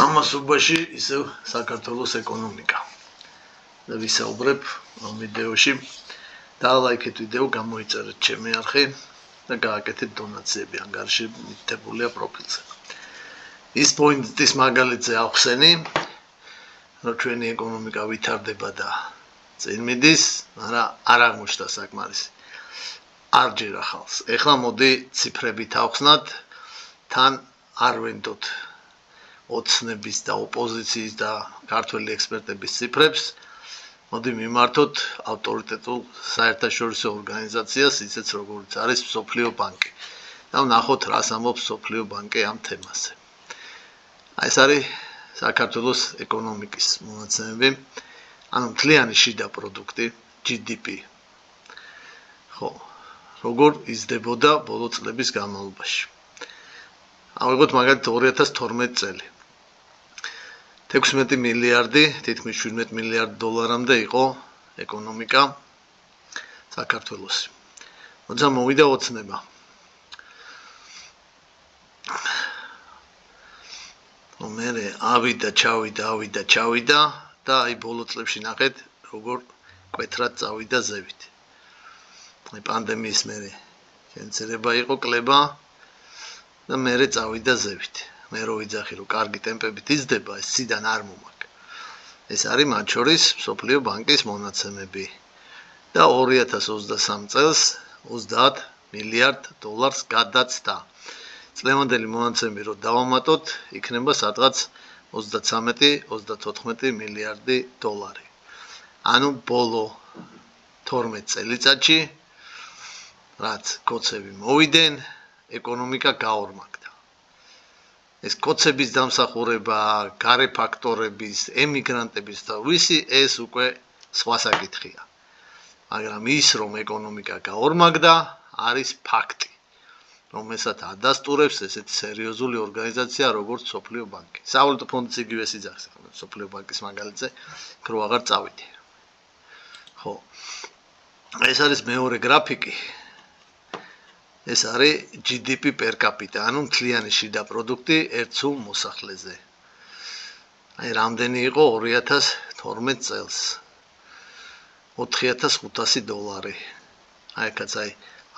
სამასობაში ისევ საქართველოს ეკონომიკა. და ვისაუბრებ ამ ვიდეოში და ლაიქეთ ვიდეო გამოიწერეთ ჩემი არხი და გააკეთეთ დონაციები ანგარიში მითებულია პროფილზე. ის პოინტის მაგალითზე ახსენი, რომ ჩვენი ეკონომიკა ვითარდება და წინ მიდის, მაგრამ არ აღმოჩნდა საკმარისი. არ ჯერა ხალხს. ეხლა მოდი ციფრებით ავხსნათ, თან არ ვენდოთ ოცნების და ოპოზიციის და ქართველი ექსპერტების ციფრებს. მოდი მიმართოთ ავტორიტეტულ საერთაშორისო ორგანიზაციას, ისეც როგორც არის მსოფლიო ბანკი. და ვნახოთ, რას ამბობს მსოფლიო ბანკი ამ თემაზე. ეს არის საქართველოს ეკონომიკის მონაცემები, ანუ მთლიანი შიდა პროდუქტი, GDP. ხო, როგორ იზრდებოდა ბოლო წლების განმავლობაში. ავიღოთ მაგალითად 2012 წელი. 16 მილიარდი, თითქმის 17 მილიარდ დოლარამდე იყო ეკონომიკა საქართველოსი. როცა მოვიდა ოცნება. მერე ავიდა, ჩავიდა და აი ბოლო წლებში ნახეთ, როგორ კვეთრად წავიდა ზევით. აი პანდემიის მერე შენცერება იყო კლება და მერე წავიდა ზევით. მე რო ვიძახი, რომ კარგი ტემპებით იზრდება, ეს ციდან არ მომაკ. ეს არის მათ შორის მსოფლიო ბანკის მონაცემები. და 2023 წელს 30 მილიარდ დოლარს გადაცდა. წლევანდელი მონაცემები რო დავამატოთ, იქნება სადღაც 33-34 მილიარდი დოლარი. ანუ ბოლო 12 წელიწადში, რაც კოცები მოვიდნენ, ეკონომიკა გაორმაგდა. ეს კოცების დამსახურება, გარე ფაქტორების, ემიგრანტების და ვისი ეს უკვე სხვა საკითხია. მაგრამ ის რომ ეკონომიკა გაორმაგდა, არის ფაქტი, რომელსაც ადასტურებს ესეთი სერიოზული ორგანიზაცია როგორც მსოფლიო ბანკი. სავალუტო ფონდიც იგივეს იძახს, მსოფლიო ბანკის მაგალითზე, რო აღარ წავიდე. ხო. ეს არის მეორე გრაფიკი. ეს არის GDP per capita, ანუ მთლიანი შიდა პროდუქტი ერთ სულ მოსახლეზე. აი რამდენი იყო 2012 წელს? 4500 დოლარი. აი კაც აი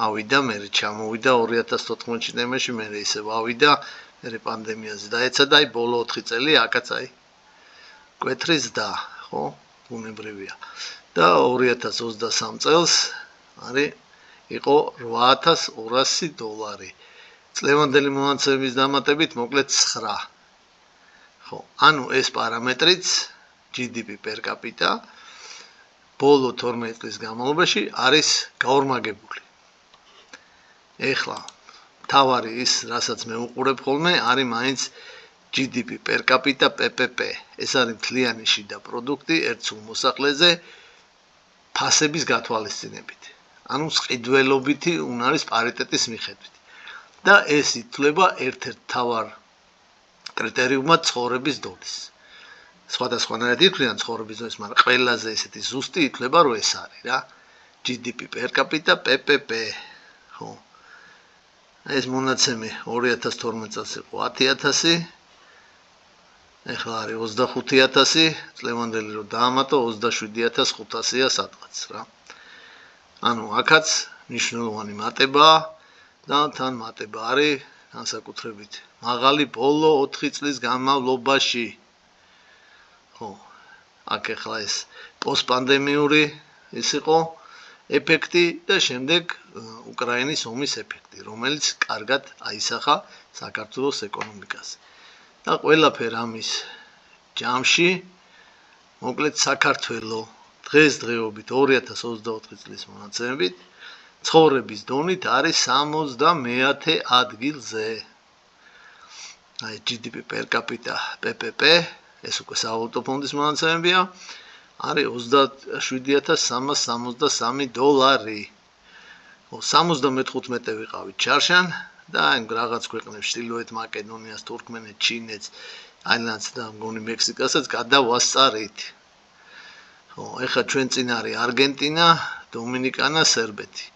ავიდა, მერე ჩამოვიდა 2014 წელში, მერე ისევ ავიდა, მერე პანდემიაზე დაეცა და აი ბოლო 4 წელი აკაც აი კვეთრის და, ხო? ბუნებრივია. და 2023 წელს არის იყო 8200 დოლარი. წლევანდელი მონაცემების დამატებით მოკლედ 9. ხო, ანუ ეს პარამეტრიც GDP per capita ბოლო 12 წლის განმავლობაში არის გაორმაგებული. ეხლა თავარი ის, რასაც მე უყურებ ხოლმე, არის მაინც GDP per capita PPP. ეს არის მთლიანი შიდა პროდუქტი ერთ სულ მოსახლეზე ფასების გათვალისწინებით. ანუ სყიდველობითი უნარის პარიტეტის მიხედვით. და ეს ითვლება ერთ-ერთ მთავარ კრიტერიუმად ცხოვრების დონის. სხვადასხვანაირად ითვლიან ცხოვრების დონის, მაგრამ ყველაზე ესეთი ზუსტი ითვლება, რომ ეს არის რა. GDP per capita PPP. ხო. ეს მონაცემი 2012 წელს იყო 10000, ეხლა არის 25000, წლევანდელი რო დაამატო 27500-ია სადღაც რა. ანუ აქაც მნიშვნელოვანი მატებაა და თან მატება არის განსაკუთრებით მაღალი ბოლო 4 წლის განმავლობაში. ხო, აქ ეხლა ეს პოსტპანდემიური ის იყო ეფექტი და შემდეგ უკრაინის ომის ეფექტი, რომელიც კარგად აისახა საქართველოს ეკონომიკაზე. და ყველაფერ ამის ჯამში მოკლედ საქართველო დღესდღეობით 2024 წლის მონაცემებით ცხოვრების დონით არის 70-მე ადგილზე. აი GDP per capita PPP, ეს უკვე სავალუტო ფონდის მონაცემებია, არის 27363 დოლარი. 75 ვიყავით ჩარშან და აი რაღაც ქვეყნებს ჩრდილოეთ მაკედონიას, თურქმენეთს, ჩინეთს, აილანდს და მგონი მექსიკასაც გადავასწარით. ხო, ეხლა ჩვენ წინ არის არგენტინა, დომინიკანა, სერბეთი.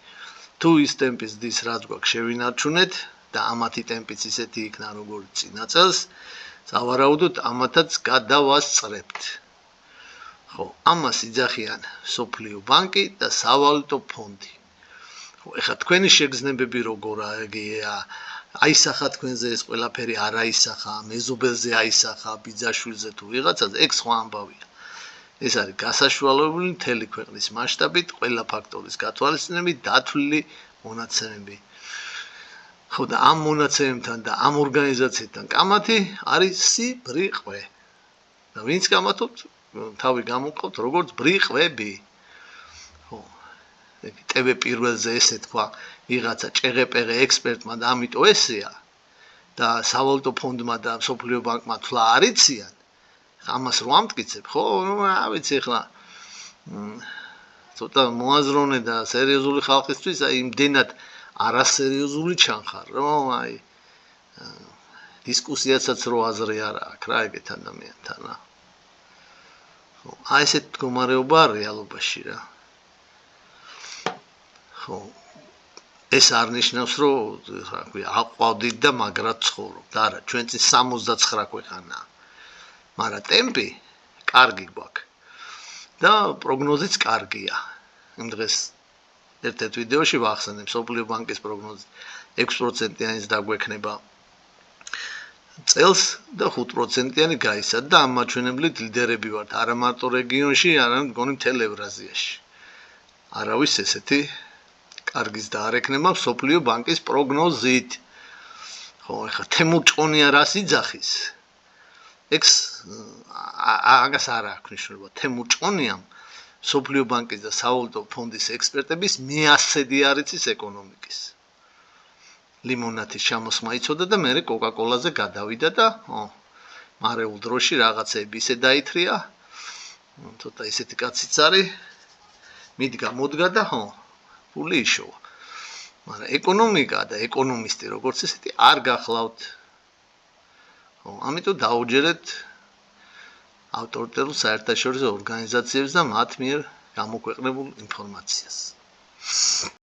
თუ ის ტემპის დის რაც გვაქვს შევინარჩუნეთ და ამათი ტემპიც ისეთი იქნა როგორც წინა წელს, სავარაუდოდ ამათაც გადავასწრებთ. ხო, ამას იძახიან სოფლიო ბანკი და სავალუტო ფონდი. ხო, ეხლა თქვენი შეგრძნებები როგორ აისახა თქვენზე ეს ყველაფერი არ აისახა, მეზობელზე აისახა, ბიძაშვილზე თუ ვიღაცაზე, ეგ სხვა ამბავია. ეს არის გასაშუალებული მთელი ქვეყნის მასშტაბით, ყველა ფაქტორის გათვალისწინებით დათვლილი მონაცემები. ხო და ამ მონაცემებთან და ამ ორგანიზაციებთან კამათი არის სიბრიყვე. და ვინც კამათობთ, თავი გამოვყავთ როგორც ბრიყვები. ხო. ტვ პირველზე ესე თქვა ვიღაცა ჭეღეპეღე ექსპერტმა და ამიტომ ესეა და სავალუტო ფონდმა და სოფლიო ბანკმა თვლა არ იციან. ამას რო ამტკიცებ, ხო, რა ვიცი ახლა ცოტა მოაზროვნე და სერიოზული ხალხისთვის აი იმდენად არასერიოზული ჩანხარ, რომ აი დისკუსიასაც რო აზრი არ აქვს რა ეგეთ ადამიანთან რა. ხო, აი ესეთ მდგომარეობა რეალობაში რა. ხო, ეს არ ნიშნავს რომ რა ქვია აყვავდით და მაგრად ცხოვრობთ, არა, ჩვენ წინ 69 ქვეყანაა. მაგრამ ტემპი კარგი გვაქვს და პროგნოზიც კარგია. იმ დღეს ერთ-ერთ ვიდეოში ვახსენებ სოფლიო ბანკის პროგნოზი 6%-იანიც დაგვექნება წელს და 5%-იანი გაიცად და ამ მაჩვენებლით ლიდერები ვართ არა მარტო რეგიონში, არამედ მგონი მთელ ევრაზიაში. არავის ესეთი კარგის და არ ექნება სოფლიო ბანკის პროგნოზით. ხო, ეხლა თემურ ჭონია რას იძახის? აგას არ აქვს ნიშნულობა. თემურ ჭონიამ სოფლიო ბანკის და სავალუტო ფონდის ექსპერტების მეასედი არ იცის ეკონომიკის. ლიმონათის ჩამოსმა იცოდა და მერე კოკა-კოლაზე გადავიდა და მარეულ დროში რაღაცები ისე დაითრია. ცოტა ისეთი კაციც არის. მიდგა მოდგა და ფული იშოვა. მაგრამ ეკონომიკა და ეკონომისტი როგორც ესეთი არ გახლავთ. ამიტომ დაუჯერეთ ავტორიტეტულ საერთაშორისო ორგანიზაციებს და მათ მიერ გამოქვეყნებულ ინფორმაციას.